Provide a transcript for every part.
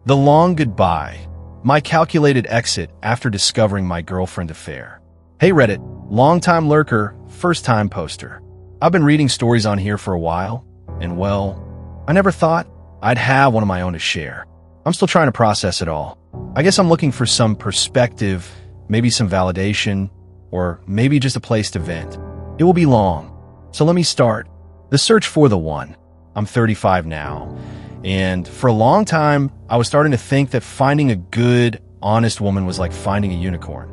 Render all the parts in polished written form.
The long goodbye. My calculated exit after discovering my girlfriend affair. Hey Reddit, long-time lurker, first-time poster. I've been reading stories on here for a while, and well, I never thought I'd have one of my own to share. I'm still trying to process it all. I guess I'm looking for some perspective, maybe some validation, or maybe just a place to vent. It will be long, so let me start. The search for the one. I'm 35 now, and for a long time, I was starting to think that finding a good, honest woman was like finding a unicorn.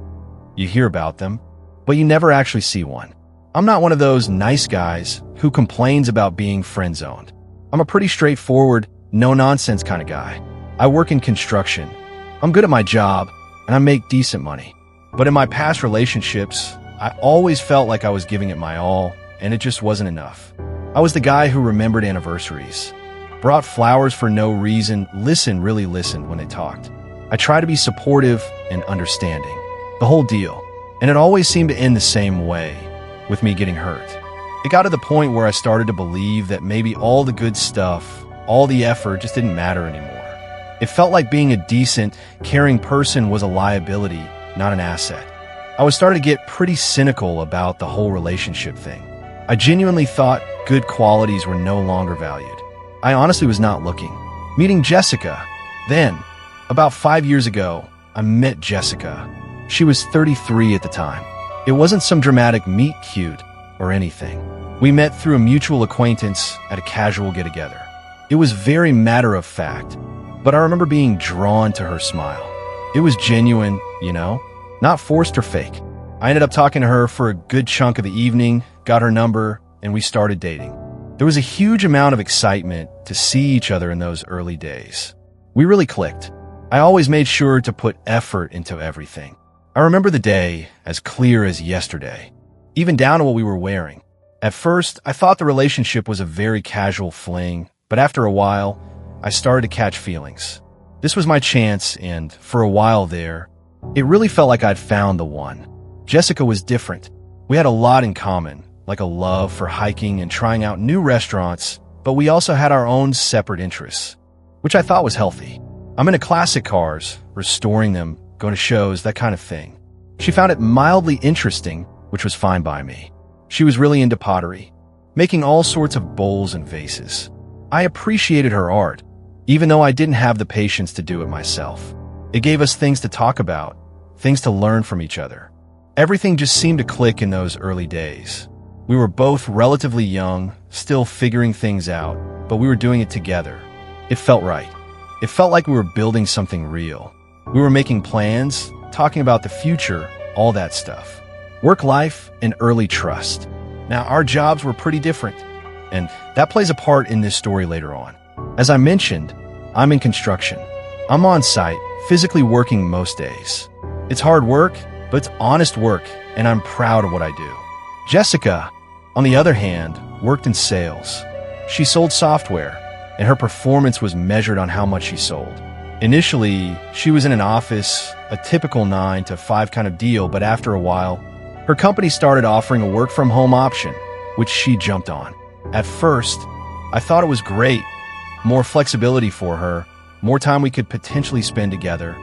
You hear about them, but you never actually see one. I'm not one of those nice guys who complains about being friend-zoned. I'm a pretty straightforward, no-nonsense kind of guy. I work in construction. I'm good at my job, and I make decent money. But in my past relationships, I always felt like I was giving it my all, and it just wasn't enough. I was the guy who remembered anniversaries, brought flowers for no reason, really listened when they talked. I tried to be supportive and understanding. The whole deal. And it always seemed to end the same way, with me getting hurt. It got to the point where I started to believe that maybe all the good stuff, all the effort just didn't matter anymore. It felt like being a decent, caring person was a liability, not an asset. I was starting to get pretty cynical about the whole relationship thing. I genuinely thought good qualities were no longer valued. I honestly was not looking. Meeting Jessica. Then, about 5 years ago, I met Jessica. She was 33 at the time. It wasn't some dramatic meet cute or anything. We met through a mutual acquaintance at a casual get-together. It was very matter-of-fact, but I remember being drawn to her smile. It was genuine, not forced or fake. I ended up talking to her for a good chunk of the evening, got her number, and we started dating. There was a huge amount of excitement to see each other in those early days. We really clicked. I always made sure to put effort into everything. I remember the day as clear as yesterday, even down to what we were wearing. At first, I thought the relationship was a very casual fling, but after a while, I started to catch feelings. This was my chance, and for a while there, it really felt like I'd found the one. Jessica was different. We had a lot in common, like a love for hiking and trying out new restaurants, but we also had our own separate interests, which I thought was healthy. I'm into classic cars, restoring them, going to shows, that kind of thing. She found it mildly interesting, which was fine by me. She was really into pottery, making all sorts of bowls and vases. I appreciated her art, even though I didn't have the patience to do it myself. It gave us things to talk about, things to learn from each other. Everything just seemed to click in those early days. We were both relatively young, still figuring things out, but we were doing it together. It felt right. It felt like we were building something real. We were making plans, talking about the future, all that stuff. Work life and early trust. Now, our jobs were pretty different, and that plays a part in this story later on. As I mentioned, I'm in construction. I'm on site, physically working most days. It's hard work, but it's honest work, and I'm proud of what I do. Jessica, on the other hand, worked in sales. She sold software, and her performance was measured on how much she sold. Initially, she was in an office, a typical 9 to 5 kind of deal, but after a while, her company started offering a work-from-home option, which she jumped on. At first, I thought it was great. More flexibility for her, more time we could potentially spend together,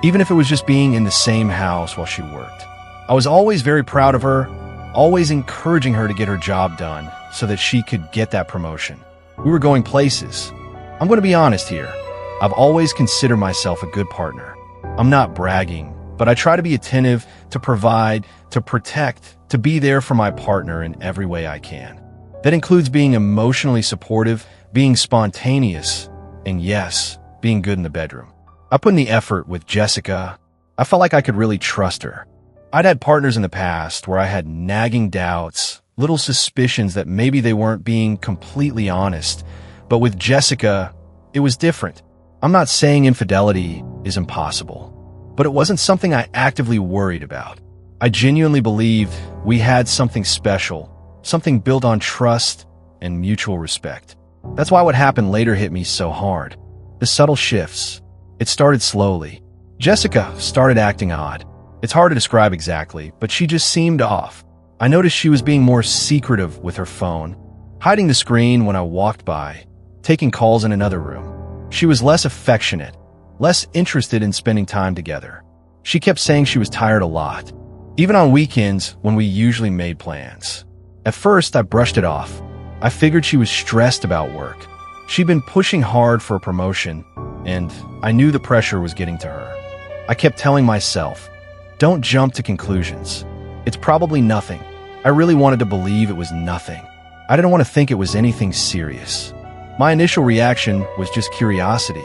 even if it was just being in the same house while she worked. I was always very proud of her, always encouraging her to get her job done so that she could get that promotion. We were going places. I'm going to be honest here. I've always considered myself a good partner. I'm not bragging, but I try to be attentive, to provide, to protect, to be there for my partner in every way I can. That includes being emotionally supportive, being spontaneous, and yes, being good in the bedroom. I put in the effort with Jessica. I felt like I could really trust her. I'd had partners in the past where I had nagging doubts, little suspicions that maybe they weren't being completely honest, but with Jessica, it was different. I'm not saying infidelity is impossible, but it wasn't something I actively worried about. I genuinely believed we had something special, something built on trust and mutual respect. That's why what happened later hit me so hard. The subtle shifts. It started slowly. Jessica started acting odd. It's hard to describe exactly, but she just seemed off. I noticed she was being more secretive with her phone, hiding the screen when I walked by, taking calls in another room. She was less affectionate, less interested in spending time together. She kept saying she was tired a lot, even on weekends when we usually made plans. At first, I brushed it off. I figured she was stressed about work. She'd been pushing hard for a promotion, and I knew the pressure was getting to her. I kept telling myself, don't jump to conclusions. It's probably nothing. I really wanted to believe it was nothing. I didn't want to think it was anything serious. My initial reaction was just curiosity.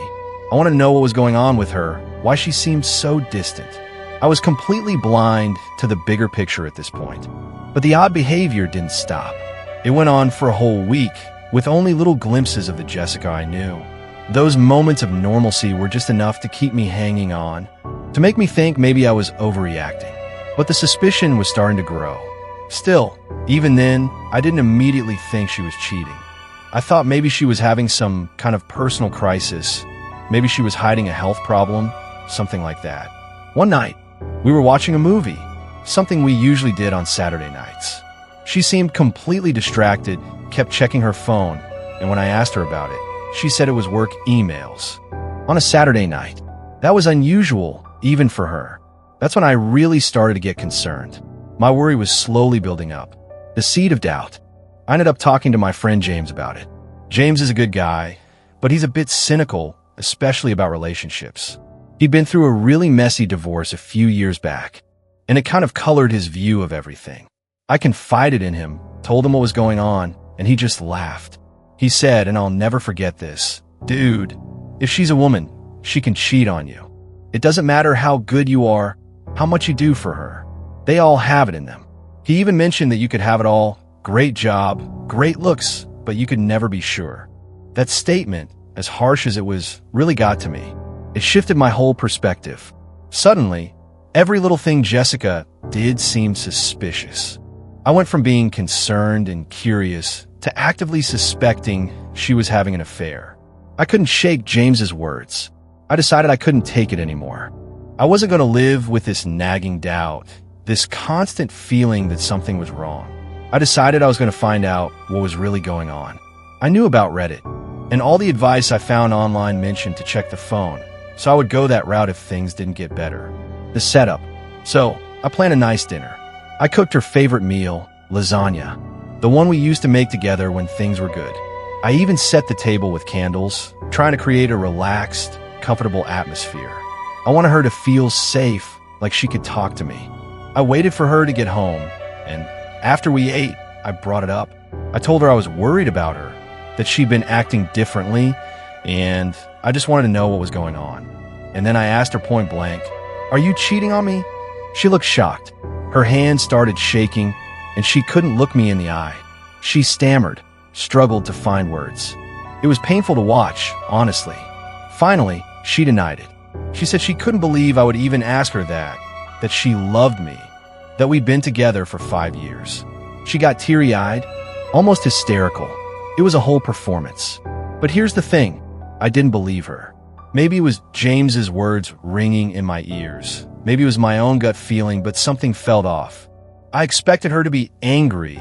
I wanted to know what was going on with her, why she seemed so distant. I was completely blind to the bigger picture at this point. But the odd behavior didn't stop. It went on for a whole week, with only little glimpses of the Jessica I knew. Those moments of normalcy were just enough to keep me hanging on, to make me think maybe I was overreacting. But the suspicion was starting to grow. Still, even then, I didn't immediately think she was cheating. I thought maybe she was having some kind of personal crisis. Maybe she was hiding a health problem, something like that. One night, we were watching a movie, something we usually did on Saturday nights. She seemed completely distracted, kept checking her phone, and when I asked her about it, she said it was work emails. On a Saturday night. That was unusual, even for her. That's when I really started to get concerned. My worry was slowly building up. The seed of doubt. I ended up talking to my friend James about it. James is a good guy, but he's a bit cynical, especially about relationships. He'd been through a really messy divorce a few years back, and it kind of colored his view of everything. I confided in him, told him what was going on, and he just laughed. He said, and I'll never forget this, "Dude, if she's a woman, she can cheat on you. It doesn't matter how good you are, how much you do for her. They all have it in them." He even mentioned that you could have it all, great job, great looks, but you could never be sure. That statement, as harsh as it was, really got to me. It shifted my whole perspective. Suddenly, every little thing Jessica did seemed suspicious. I went from being concerned and curious to actively suspecting she was having an affair. I couldn't shake James's words. I decided I couldn't take it anymore. I wasn't going to live with this nagging doubt, this constant feeling that something was wrong. I decided I was going to find out what was really going on. I knew about Reddit, and all the advice I found online mentioned to check the phone, so I would go that route if things didn't get better. The setup. So, I planned a nice dinner. I cooked her favorite meal, lasagna, the one we used to make together when things were good. I even set the table with candles, trying to create a relaxed, comfortable atmosphere. I wanted her to feel safe, like she could talk to me. I waited for her to get home, and after we ate, I brought it up. I told her I was worried about her, that she'd been acting differently, and I just wanted to know what was going on. And then I asked her point blank, "Are you cheating on me?" She looked shocked. Her hands started shaking, and she couldn't look me in the eye. She stammered, struggled to find words. It was painful to watch, honestly. Finally, she denied it. She said she couldn't believe I would even ask her that she loved me, that we'd been together for 5 years. She got teary-eyed, almost hysterical. It was a whole performance. But here's the thing, I didn't believe her. Maybe it was James's words ringing in my ears. Maybe it was my own gut feeling, but something felt off. I expected her to be angry,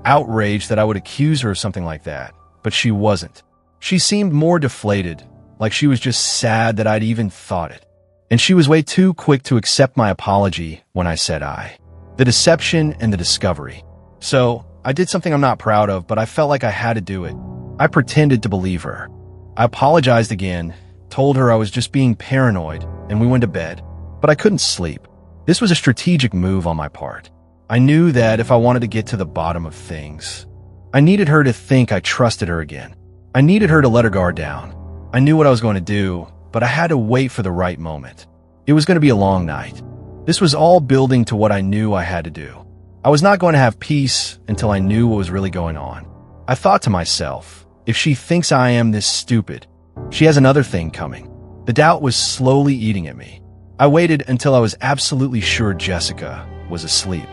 outraged that I would accuse her of something like that, but she wasn't. She seemed more deflated, like she was just sad that I'd even thought it. And she was way too quick to accept my apology when I said I. The deception and the discovery. So, I did something I'm not proud of, but I felt like I had to do it. I pretended to believe her. I apologized again, told her I was just being paranoid, and we went to bed. But I couldn't sleep. This was a strategic move on my part. I knew that if I wanted to get to the bottom of things, I needed her to think I trusted her again. I needed her to let her guard down. I knew what I was going to do, but I had to wait for the right moment. It was going to be a long night. This was all building to what I knew I had to do. I was not going to have peace until I knew what was really going on. I thought to myself, if she thinks I am this stupid, she has another thing coming. The doubt was slowly eating at me. I waited until I was absolutely sure Jessica was asleep.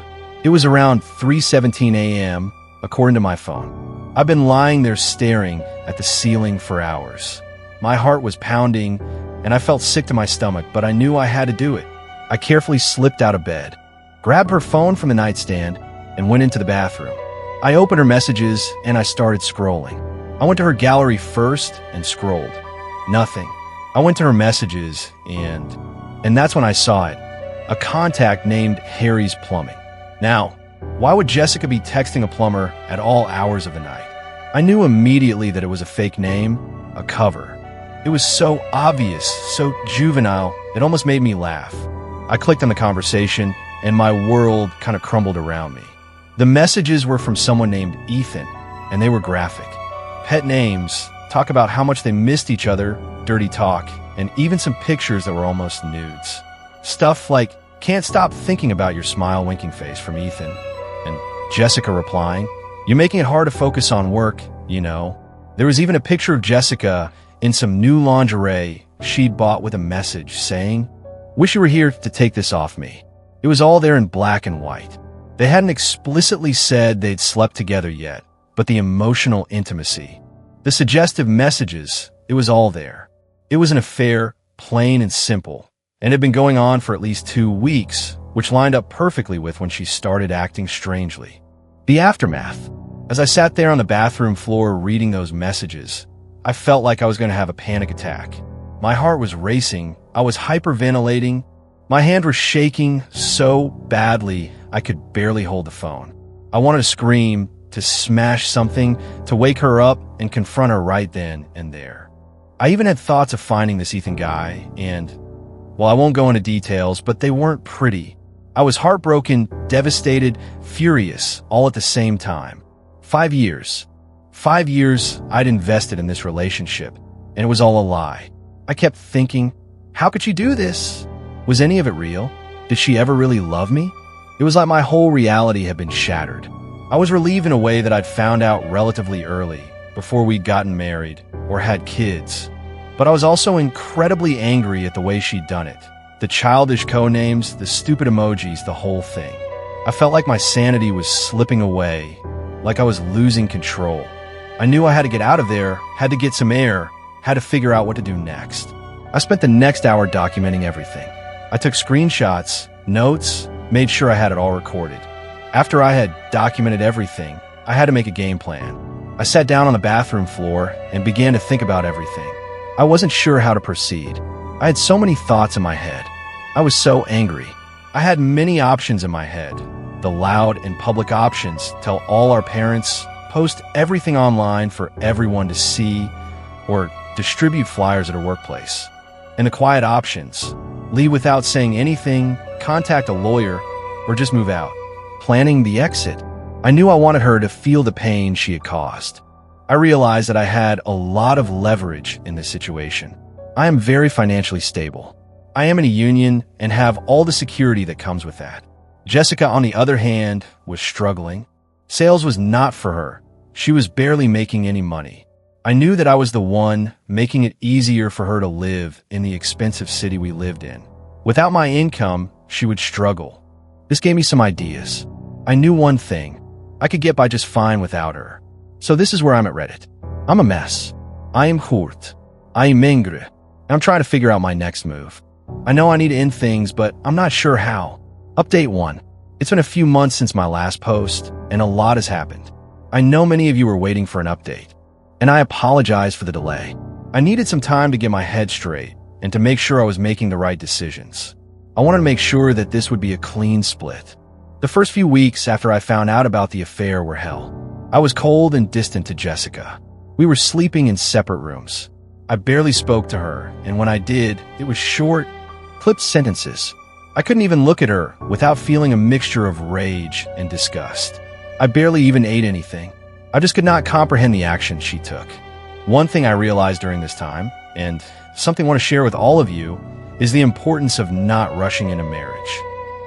It was around 3:17 a.m., according to my phone. I've been lying there staring at the ceiling for hours. My heart was pounding, and I felt sick to my stomach, but I knew I had to do it. I carefully slipped out of bed, grabbed her phone from the nightstand, and went into the bathroom. I opened her messages, and I started scrolling. I went to her gallery first and scrolled. Nothing. I went to her messages, and that's when I saw it. A contact named Harry's Plumbing. Now, why would Jessica be texting a plumber at all hours of the night? I knew immediately that it was a fake name, a cover. It was so obvious, so juvenile, it almost made me laugh. I clicked on the conversation, and my world kind of crumbled around me. The messages were from someone named Ethan, and they were graphic. Pet names, talk about how much they missed each other, dirty talk, and even some pictures that were almost nudes. Stuff like, "Can't stop thinking about your smile winking face" from Ethan, and Jessica replying, "You're making it hard to focus on work, you know." There was even a picture of Jessica in some new lingerie she'd bought with a message saying, "Wish you were here to take this off me." It was all there in black and white. They hadn't explicitly said they'd slept together yet, but the emotional intimacy, the suggestive messages, it was all there. It was an affair, plain and simple, and had been going on for at least 2 weeks, which lined up perfectly with when she started acting strangely. The aftermath. As I sat there on the bathroom floor reading those messages, I felt like I was going to have a panic attack. My heart was racing, I was hyperventilating, my hand was shaking so badly I could barely hold the phone. I wanted to scream, to smash something, to wake her up and confront her right then and there. I even had thoughts of finding this Ethan guy, and, well, I won't go into details, but they weren't pretty. I was heartbroken, devastated, furious, all at the same time. 5 years. 5 years I'd invested in this relationship, and it was all a lie. I kept thinking, how could she do this? Was any of it real? Did she ever really love me? It was like my whole reality had been shattered. I was relieved in a way that I'd found out relatively early, before we'd gotten married or had kids. But I was also incredibly angry at the way she'd done it. The childish codenames, the stupid emojis, the whole thing. I felt like my sanity was slipping away, like I was losing control. I knew I had to get out of there, had to get some air, had to figure out what to do next. I spent the next hour documenting everything. I took screenshots, notes, made sure I had it all recorded. After I had documented everything, I had to make a game plan. I sat down on the bathroom floor and began to think about everything. I wasn't sure how to proceed. I had so many thoughts in my head. I was so angry. I had many options in my head. The loud and public options: tell all our parents, post everything online for everyone to see, or distribute flyers at our workplace. And the quiet options: leave without saying anything, contact a lawyer, or just move out. Planning the exit. I knew I wanted her to feel the pain she had caused. I realized that I had a lot of leverage in this situation. I am very financially stable. I am in a union and have all the security that comes with that. Jessica, on the other hand, was struggling. Sales was not for her. She was barely making any money. I knew that I was the one making it easier for her to live in the expensive city we lived in. Without my income, she would struggle. This gave me some ideas. I knew one thing: I could get by just fine without her. So this is where I'm at Reddit. I'm a mess. I am hurt. I am angry. I'm trying to figure out my next move. I know I need to end things, but I'm not sure how. Update 1. It's been a few months since my last post, and a lot has happened. I know many of you were waiting for an update, and I apologize for the delay. I needed some time to get my head straight and to make sure I was making the right decisions. I wanted to make sure that this would be a clean split. The first few weeks after I found out about the affair were hell. I was cold and distant to Jessica. We were sleeping in separate rooms. I barely spoke to her, and when I did, it was short, clipped sentences. I couldn't even look at her without feeling a mixture of rage and disgust. I barely even ate anything. I just could not comprehend the actions she took. One thing I realized during this time, and something I want to share with all of you, is the importance of not rushing into marriage.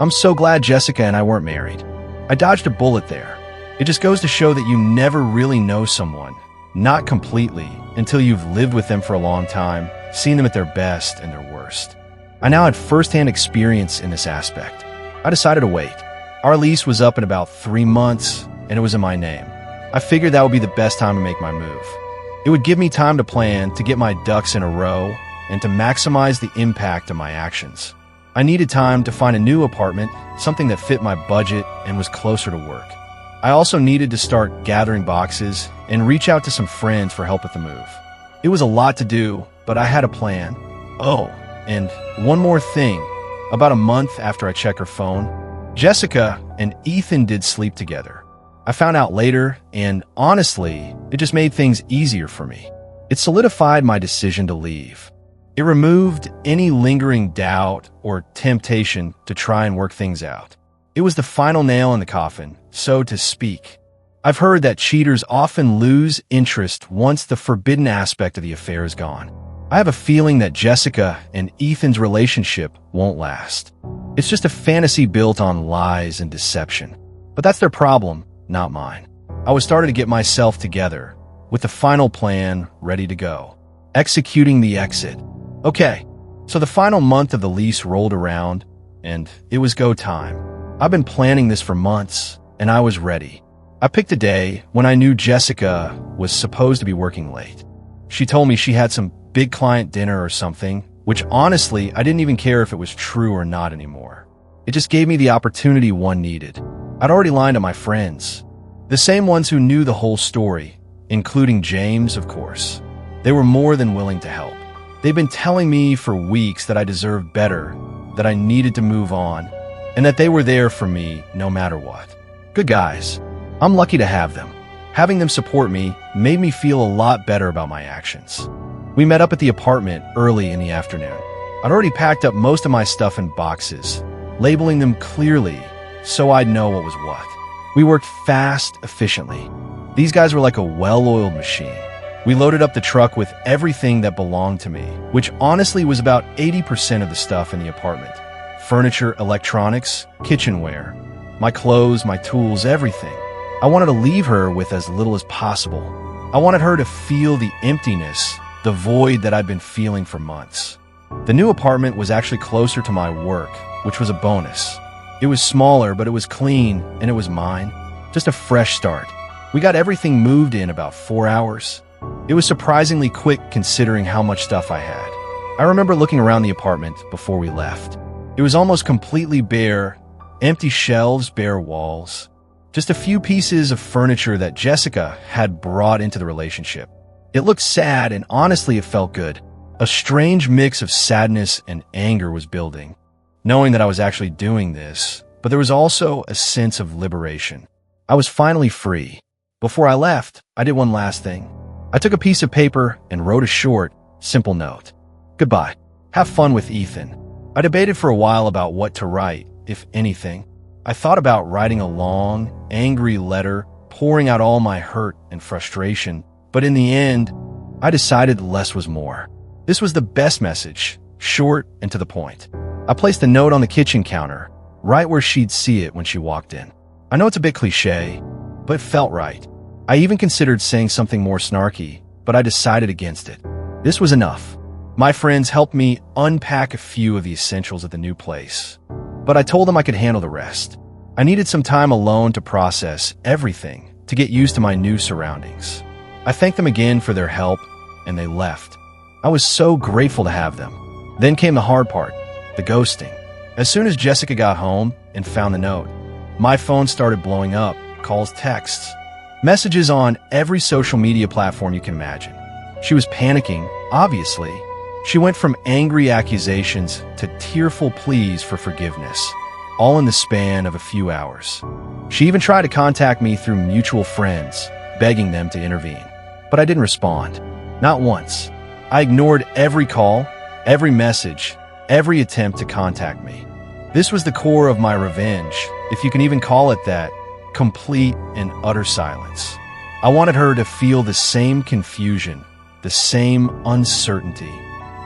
I'm so glad Jessica and I weren't married. I dodged a bullet there. It just goes to show that you never really know someone, not completely, until you've lived with them for a long time, seen them at their best and their worst. I now had firsthand experience in this aspect. I decided to wait. Our lease was up in about 3 months, and it was in my name. I figured that would be the best time to make my move. It would give me time to plan, to get my ducks in a row, and to maximize the impact of my actions. I needed time to find a new apartment, something that fit my budget and was closer to work. I also needed to start gathering boxes and reach out to some friends for help with the move. It was a lot to do, but I had a plan. Oh, and one more thing. About a month after I checked her phone, Jessica and Ethan did sleep together. I found out later, and honestly, it just made things easier for me. It solidified my decision to leave. It removed any lingering doubt or temptation to try and work things out. It was the final nail in the coffin, so to speak. I've heard that cheaters often lose interest once the forbidden aspect of the affair is gone. I have a feeling that Jessica and Ethan's relationship won't last. It's just a fantasy built on lies and deception. But that's their problem, not mine. I was starting to get myself together, with the final plan ready to go. Executing the exit. Okay, so the final month of the lease rolled around, and it was go time. I've been planning this for months, and I was ready. I picked a day when I knew Jessica was supposed to be working late. She told me she had some big client dinner or something, which honestly, I didn't even care if it was true or not anymore. It just gave me the opportunity one needed. I'd already lied to my friends, the same ones who knew the whole story, including James, of course. They were more than willing to help. They'd been telling me for weeks that I deserved better, that I needed to move on, and that they were there for me no matter what. Good guys. I'm lucky to have them. Having them support me made me feel a lot better about my actions. We met up at the apartment early in the afternoon. I'd already packed up most of my stuff in boxes, labeling them clearly so I'd know what was what. We worked fast, efficiently. These guys were like a well-oiled machine. We loaded up the truck with everything that belonged to me, which honestly was about 80% of the stuff in the apartment. Furniture, electronics, kitchenware, my clothes, my tools, everything. I wanted to leave her with as little as possible. I wanted her to feel the emptiness, the void that I'd been feeling for months. The new apartment was actually closer to my work, which was a bonus. It was smaller, but it was clean, and it was mine. Just a fresh start. We got everything moved in about 4 hours. It was surprisingly quick considering how much stuff I had. I remember looking around the apartment before we left. It was almost completely bare, empty shelves, bare walls. Just a few pieces of furniture that Jessica had brought into the relationship. It looked sad, and honestly it felt good. A strange mix of sadness and anger was building, knowing that I was actually doing this, but there was also a sense of liberation. I was finally free. Before I left, I did one last thing. I took a piece of paper and wrote a short, simple note. Goodbye. Have fun with Ethan. I debated for a while about what to write, if anything. I thought about writing a long, angry letter, pouring out all my hurt and frustration, but in the end, I decided less was more. This was the best message, short and to the point. I placed a note on the kitchen counter, right where she'd see it when she walked in. I know it's a bit cliche, but it felt right. I even considered saying something more snarky, but I decided against it. This was enough. My friends helped me unpack a few of the essentials at the new place, but I told them I could handle the rest. I needed some time alone to process everything, to get used to my new surroundings. I thanked them again for their help, and they left. I was so grateful to have them. Then came the hard part, the ghosting. As soon as Jessica got home and found the note, my phone started blowing up, calls, texts, messages on every social media platform you can imagine. She was panicking, obviously. She went from angry accusations to tearful pleas for forgiveness, all in the span of a few hours. She even tried to contact me through mutual friends, begging them to intervene. But I didn't respond. Not once. I ignored every call, every message, every attempt to contact me. This was the core of my revenge, if you can even call it that, complete and utter silence. I wanted her to feel the same confusion, the same uncertainty,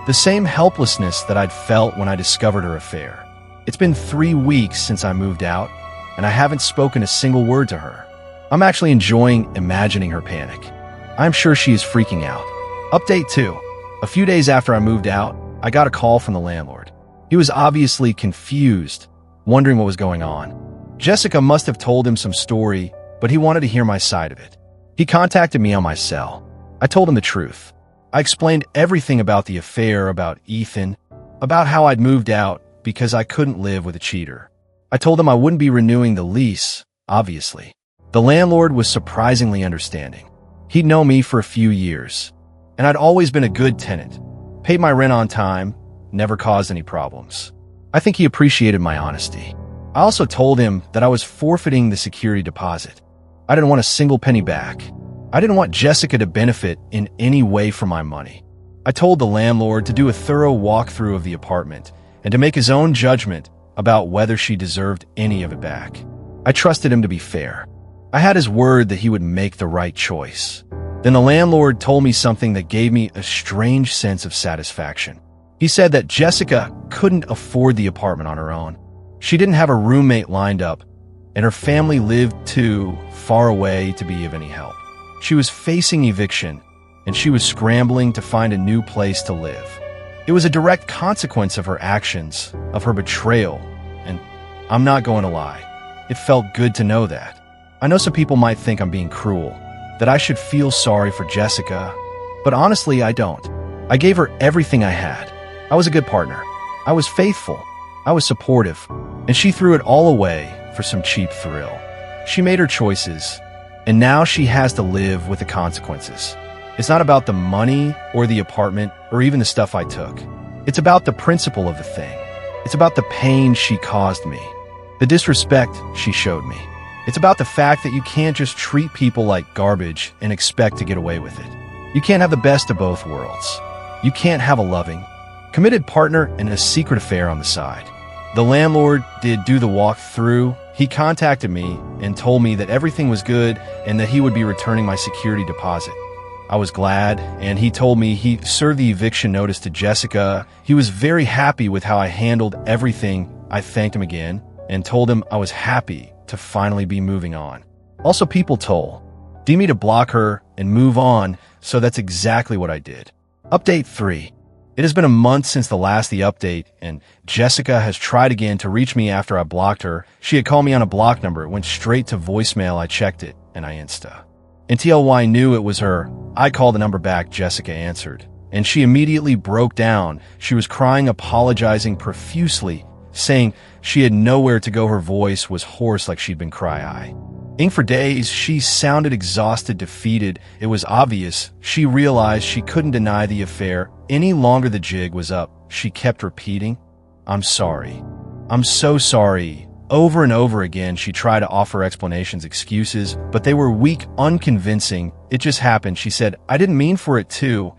the same helplessness that I'd felt when I discovered her affair. It's been 3 weeks since I moved out, and I haven't spoken a single word to her. I'm actually enjoying imagining her panic. I'm sure she is freaking out. Update 2. A few days after I moved out, I got a call from the landlord. He was obviously confused, wondering what was going on. Jessica must have told him some story, but he wanted to hear my side of it. He contacted me on my cell. I told him the truth. I explained everything about the affair, about Ethan, about how I'd moved out because I couldn't live with a cheater. I told him I wouldn't be renewing the lease, obviously. The landlord was surprisingly understanding. He'd known me for a few years, and I'd always been a good tenant, paid my rent on time, never caused any problems. I think he appreciated my honesty. I also told him that I was forfeiting the security deposit. I didn't want a single penny back. I didn't want Jessica to benefit in any way from my money. I told the landlord to do a thorough walkthrough of the apartment and to make his own judgment about whether she deserved any of it back. I trusted him to be fair. I had his word that he would make the right choice. Then the landlord told me something that gave me a strange sense of satisfaction. He said that Jessica couldn't afford the apartment on her own. She didn't have a roommate lined up, and her family lived too far away to be of any help. She was facing eviction, and she was scrambling to find a new place to live. It was a direct consequence of her actions, of her betrayal, and I'm not going to lie, it felt good to know that. I know some people might think I'm being cruel, that I should feel sorry for Jessica, but honestly, I don't. I gave her everything I had. I was a good partner. I was faithful. I was supportive, and she threw it all away for some cheap thrill. She made her choices, and now she has to live with the consequences. It's not about the money or the apartment or even the stuff I took. It's about the principle of the thing. It's about the pain she caused me, the disrespect she showed me. It's about the fact that you can't just treat people like garbage and expect to get away with it. You can't have the best of both worlds. You can't have a loving, committed partner and a secret affair on the side. The landlord did do the walk-through. He contacted me and told me that everything was good and that he would be returning my security deposit. I was glad, and he told me he served the eviction notice to Jessica. He was very happy with how I handled everything. I thanked him again and told him I was happy to finally be moving on. Also, people told me to block her and move on, so that's exactly what I did. Update 3. It has been a month since the update, and Jessica has tried again to reach me after I blocked her. She had called me on a block number. It went straight to voicemail. I checked it, and I Insta. Until I knew it was her, I called the number back. Jessica answered, and she immediately broke down. She was crying, apologizing profusely, saying she had nowhere to go. Her voice was hoarse like she'd been cry-eyed. For days, she sounded exhausted, defeated. It was obvious. She realized she couldn't deny the affair any longer. The jig was up. She kept repeating, "I'm sorry. I'm so sorry." Over and over again, she tried to offer explanations, excuses, but they were weak, unconvincing. "It just happened," she said. "I didn't mean for it to.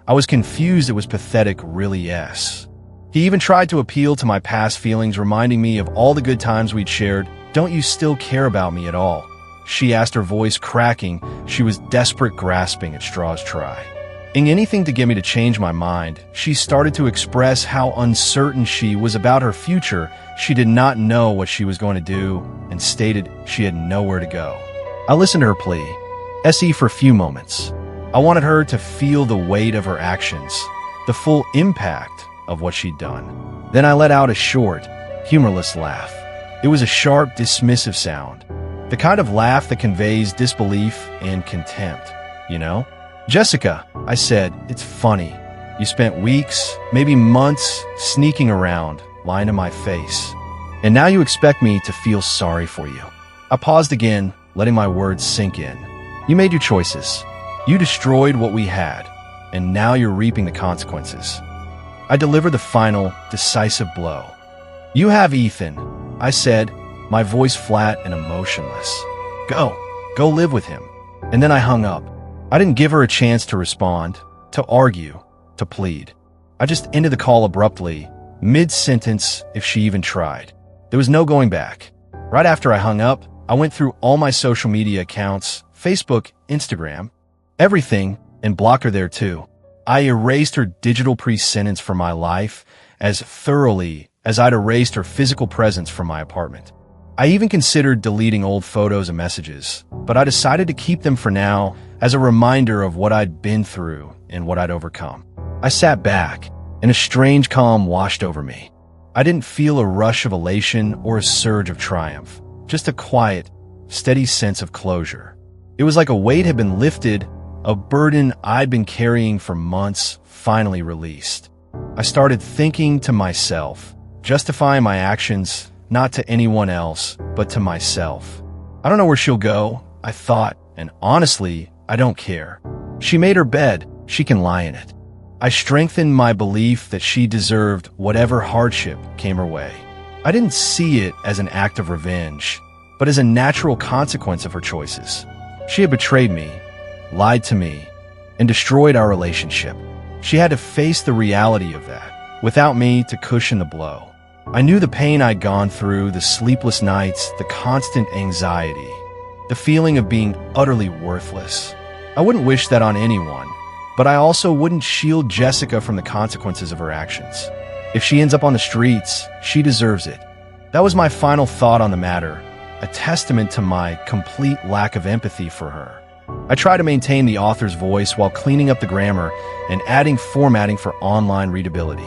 I was confused. It was pathetic, really, yes." He even tried to appeal to my past feelings, reminding me of all the good times we'd shared. "Don't you still care about me at all?" she asked, her voice cracking. She was desperate, grasping at straws try. Anything to get me to change my mind. She started to express how uncertain she was about her future. She did not know what she was going to do and stated she had nowhere to go. I listened to her plea, for a few moments. I wanted her to feel the weight of her actions, the full impact of what she'd done. Then I let out a short, humorless laugh. It was a sharp, dismissive sound, the kind of laugh that conveys disbelief and contempt, you know? "Jessica," I said, "it's funny. You spent weeks, maybe months, sneaking around, lying to my face. And now you expect me to feel sorry for you." I paused again, letting my words sink in. "You made your choices. You destroyed what we had, and now you're reaping the consequences." I delivered the final, decisive blow. "You have Ethan," I said, my voice flat and emotionless. Go live with him." And then I hung up. I didn't give her a chance to respond, to argue, to plead. I just ended the call abruptly, mid-sentence if she even tried. There was no going back. Right after I hung up, I went through all my social media accounts, Facebook, Instagram, everything, and blocked her there too. I erased her digital pre-sentence from my life as thoroughly as I'd erased her physical presence from my apartment. I even considered deleting old photos and messages, but I decided to keep them for now as a reminder of what I'd been through and what I'd overcome. I sat back, and a strange calm washed over me. I didn't feel a rush of elation or a surge of triumph, just a quiet, steady sense of closure. It was like a weight had been lifted, a burden I'd been carrying for months finally released. I started thinking to myself, justifying my actions, not to anyone else, but to myself. I don't know where she'll go, I thought, and honestly, I don't care. She made her bed, she can lie in it. I strengthened my belief that she deserved whatever hardship came her way. I didn't see it as an act of revenge, but as a natural consequence of her choices. She had betrayed me, lied to me, and destroyed our relationship. She had to face the reality of that, without me to cushion the blow. I knew the pain I'd gone through, the sleepless nights, the constant anxiety, the feeling of being utterly worthless. I wouldn't wish that on anyone, but I also wouldn't shield Jessica from the consequences of her actions. If she ends up on the streets, she deserves it. That was my final thought on the matter, a testament to my complete lack of empathy for her. I try to maintain the author's voice while cleaning up the grammar and adding formatting for online readability.